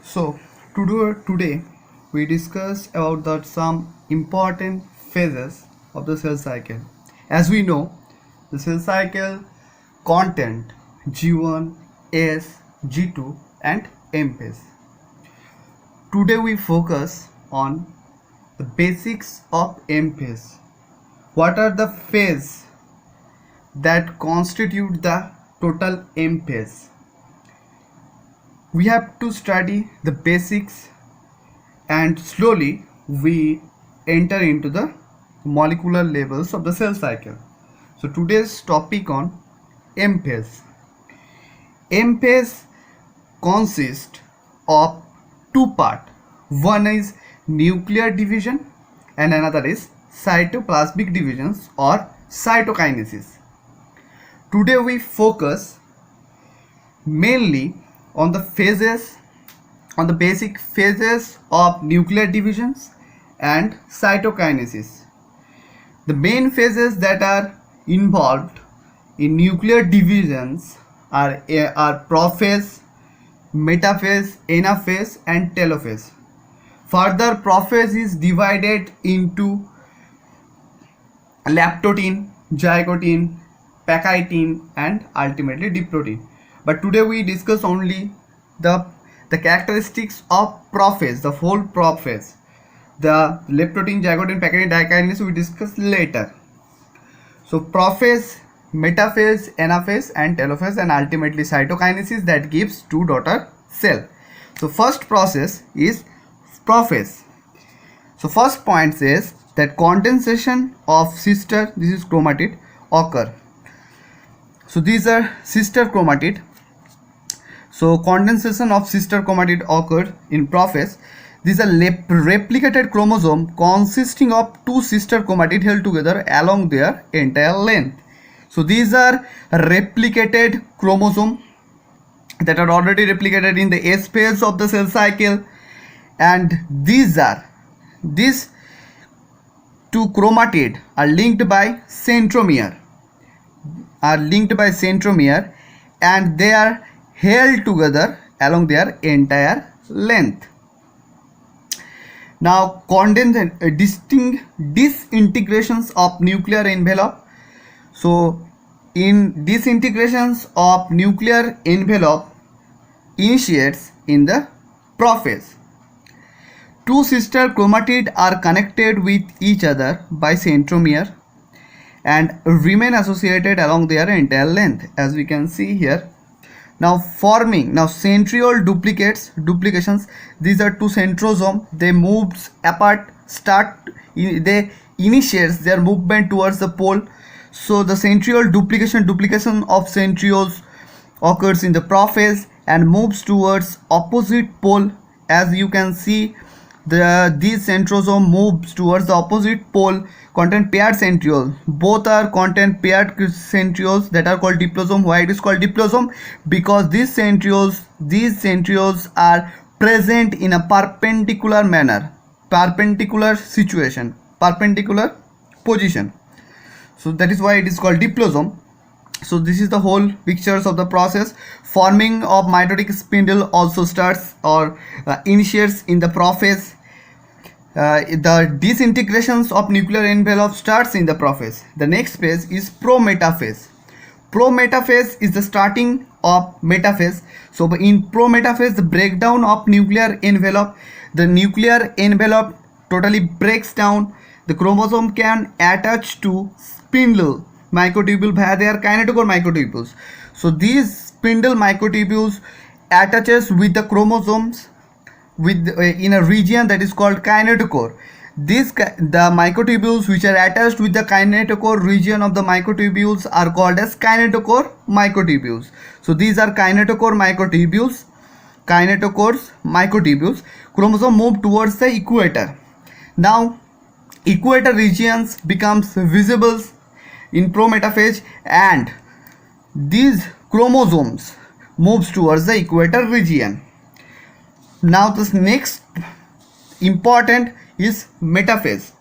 So today we discuss about some important phases of the cell cycle. As we know, the cell cycle content G1, S, G2 and M phase. Today we focus on the basics of M phase. What are the phases that constitute the total M phase? We have to study the basics and slowly we enter into the molecular levels of the cell cycle. So today's topic on M phase. M phase consists of two parts. One is nuclear division and another is cytoplasmic divisions or cytokinesis. Today we focus mainly on the basic phases of nuclear divisions and cytokinesis. The main phases that are involved in nuclear divisions are prophase, metaphase, anaphase and telophase. Further, prophase is divided into lactotin, zygotin, pachytin and ultimately diplotin. But today we discuss only the characteristics of prophase, the whole prophase. The leptotin, zygotin, pachytin, dikinase we discuss later. So prophase, metaphase, anaphase and telophase and ultimately cytokinesis that gives two daughter cell. So first process is prophase. So first point says that condensation of sister, this is chromatid, occur. So these are sister chromatid. So condensation of sister chromatid occurred in prophase. These are replicated chromosome consisting of two sister chromatid held together along their entire length. So these are replicated chromosome that are already replicated in the S phase of the cell cycle, and these two chromatid are linked by centromere, and they are held together along their entire length. Now disintegrations of nuclear envelope. So in disintegrations of nuclear envelope initiates in the prophase. Two sister chromatid are connected with each other by centromere and remain associated along their entire length, as we can see here. Now centriole duplications. These are two centrosome. They moves apart. They initiates their movement towards the pole. So the centriole duplication of centrioles occurs in the prophase and moves towards opposite pole. As you can see, these centrosome moves towards the opposite pole, contain paired centrioles. Both contain paired centrioles that are called diplosome. Why it is called diplosome? Because these centrioles are present in a perpendicular manner, perpendicular position. So that is why it is called diplosome. So this is the whole pictures of the process. Forming of mitotic spindle also starts or initiates in the prophase. The disintegrations of nuclear envelope starts in the prophase. The next phase is prometaphase. Prometaphase is the starting of metaphase. So in prometaphase, the breakdown of nuclear envelope, the nuclear envelope totally breaks down. The chromosome can attach to spindle microtubule via their kinetochore microtubules. So these spindle microtubules attaches with the chromosomes in a region that is called kinetochore. The microtubules which are attached with the kinetochore region of the microtubules are called as kinetochore microtubules. So these are kinetochore microtubules. Chromosome move towards the equator. Now equator regions becomes visible in prometaphase and these chromosomes moves towards the equator region. Now this next important is metaphase.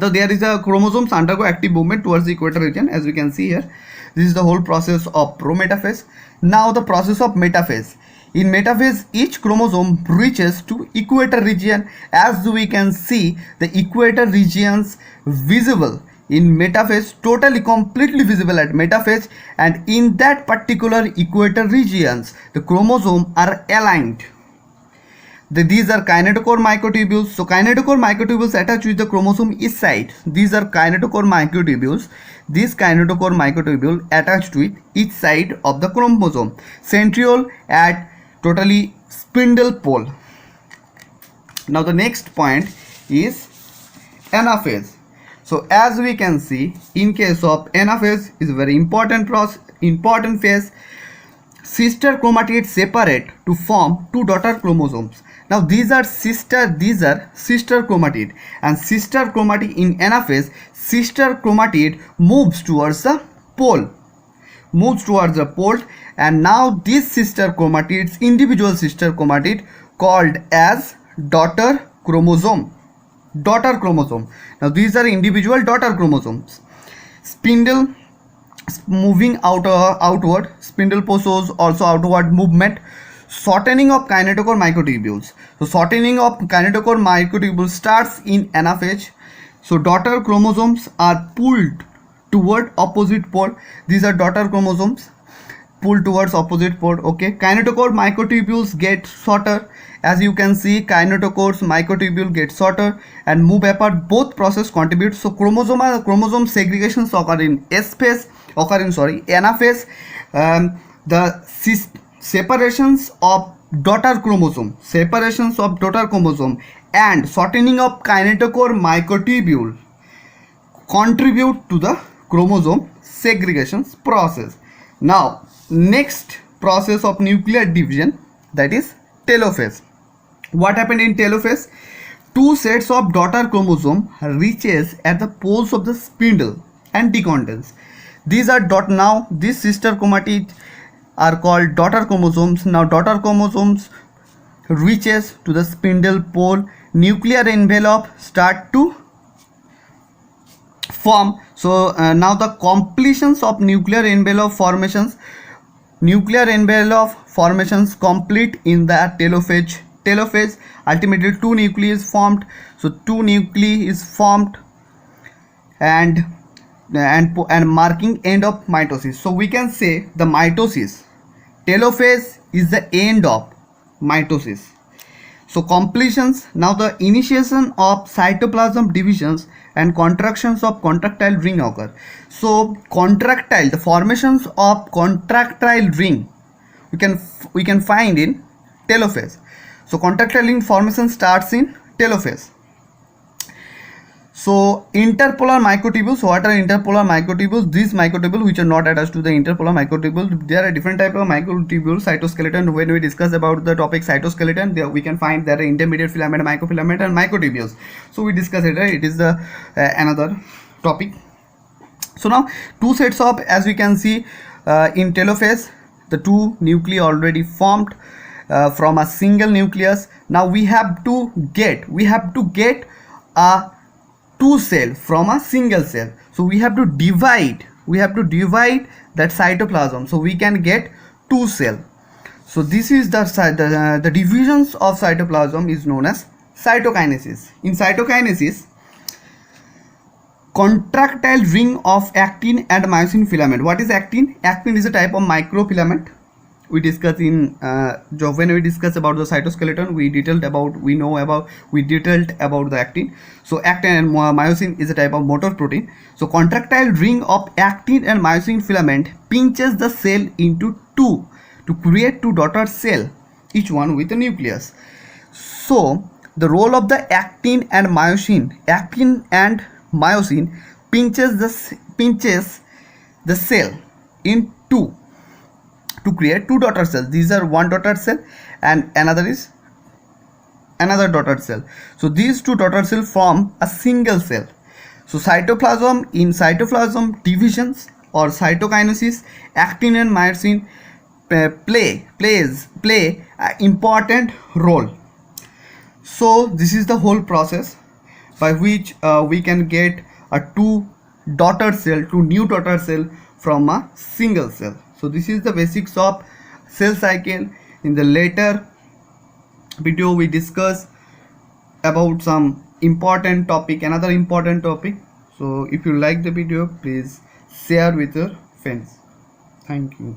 So there is a chromosomes undergo active movement towards the equator region, as we can see here. This is the whole process of prometaphase. Now the process of metaphase. In metaphase, each chromosome reaches to equator region. As we can see, the equator regions visible in metaphase, totally completely visible at metaphase, and in that particular equator regions, the chromosome are aligned. These are kinetochore microtubules. So kinetochore microtubules attach with the chromosome each side. These are kinetochore microtubules. This kinetochore microtubule attached with each side of the chromosome. Centriole at totally spindle pole. Now the next point is anaphase. So as we can see, in case of anaphase is a very important phase. Sister chromatids separate to form two daughter chromosomes. Now these are sister chromatid, and sister chromatid in anaphase, sister chromatid moves towards the pole, and now these sister chromatids, individual sister chromatid called as daughter chromosome. Now these are individual daughter chromosomes. Spindle moving outward, spindle shows also outward movement. Shortening of kinetochore microtubules. So shortening of kinetochore microtubules starts in anaphase. So daughter chromosomes are pulled toward opposite pole. These are daughter chromosomes pulled towards opposite pole. Okay, kinetochore microtubules get shorter. As you can see, kinetochore microtubule get shorter and move apart. Both process contribute. So chromosome segregations occur in anaphase. The separations of daughter chromosome and shortening of kinetochore microtubule contribute to the chromosome segregation process. Now next process of nuclear division, that is telophase. What happened in telophase? Two sets of daughter chromosome reaches at the poles of the spindle and decondense. These are now these sister chromatids are called daughter chromosomes. Now daughter chromosomes reaches to the spindle pole, nuclear envelope start to form. So now the completions of nuclear envelope formations complete in the telophase. Ultimately two nuclei is formed. So two nuclei is formed and marking end of mitosis. So we can say the mitosis, telophase is the end of mitosis. So completions. Now the initiation of cytoplasm divisions and contractions of contractile ring occur. So the formations of contractile ring we can find in telophase. So contractile ring formation starts in telophase. So interpolar microtubules. What are interpolar microtubules? These microtubules which are not attached to the interpolar microtubule. There are different type of microtubules. Cytoskeleton. When we discuss about the topic cytoskeleton, there we can find there are intermediate filament, microfilament, and microtubules. So we discuss it. Right? It is the another topic. So now two sets of, as we can see in telophase, the two nuclei already formed from a single nucleus. Now we have to get a two cell from a single cell. So we have to divide that cytoplasm, so we can get two cell. So this is the divisions of cytoplasm is known as cytokinesis. In cytokinesis, contractile ring of actin and myosin filament. What is actin? Actin is a type of microfilament. We discuss in when we discuss about the cytoskeleton, we detailed about the actin. So actin and myosin is a type of motor protein. So contractile ring of actin and myosin filament pinches the cell into two to create two daughter cell, each one with a nucleus. So the role of the actin and myosin pinches the cell in two to create two daughter cells. These are one daughter cell and another is another daughter cell. So these two daughter cells form a single cell. So cytoplasm divisions or cytokinesis, actin and myosin play an important role. So this is the whole process by which we can get a two new daughter cell from a single cell. So this is the basics of cell cycle In the later video we discuss about some important topic, another important topic. So if you like the video, please share with your friends. Thank you.